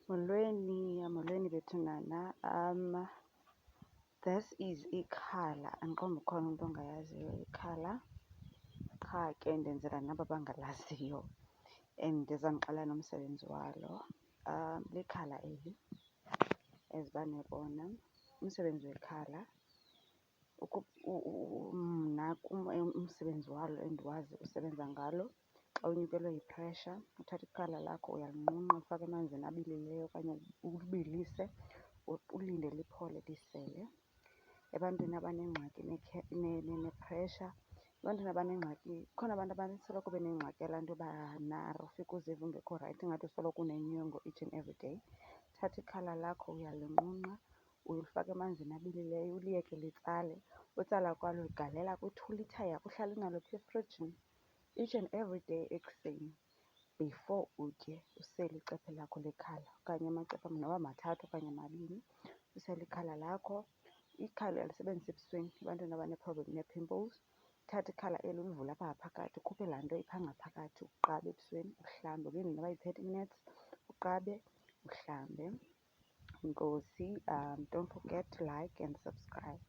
Molweni bethunana. This is ikhala. Andiqondi ukhona umntu ongayaziyo ikhala, qha ke ndenzela nabo bangalaziyo and ndiza niqala nomsebenzi walo. Likhala eli as uba niyabona. Umsebenzi wekhala mna umsebenzi walo endiwazi usebenza ngalo, xa unyukelwe yi-pressure uthatha ikhala lakho uyalinqunqa ufake emanzini abilileyo okanye ubilise ulinde liphole lisele. Ebantwini abanengxaki ne-pressure, ebantwini abanengxaki, kukhona abantu abasoloko benengxaki yalaa nto banaro, ufike uzive ungekho rayithi ingathi usoloko unenyongo each and every day. Thatha ikhala lakho uyalinqunqa ulifaka emanzini abilileyo uliyeke litsale. Utsala kwalo uligalela kwi-2 litre yakho, uhlale unalo phaa efrijini each and every day ekuseni before utye usele icephe lakho lekhala okanye amacephe noba mathathu okanye mabini usele ikhala lakho. Ikhala uyalisebenzisa ebusweni ebantwini abaneeproblem nee-pimples. Thatha ikhala eli ulivule apha ngaphakathi ukhuphe laa nto iphaa ngaphakathi uqabe ebusweni uhlambe. Ulinda noba yi-30 minutes uqabe uhlambe. Enkosi. Don't forget to like and subscribe.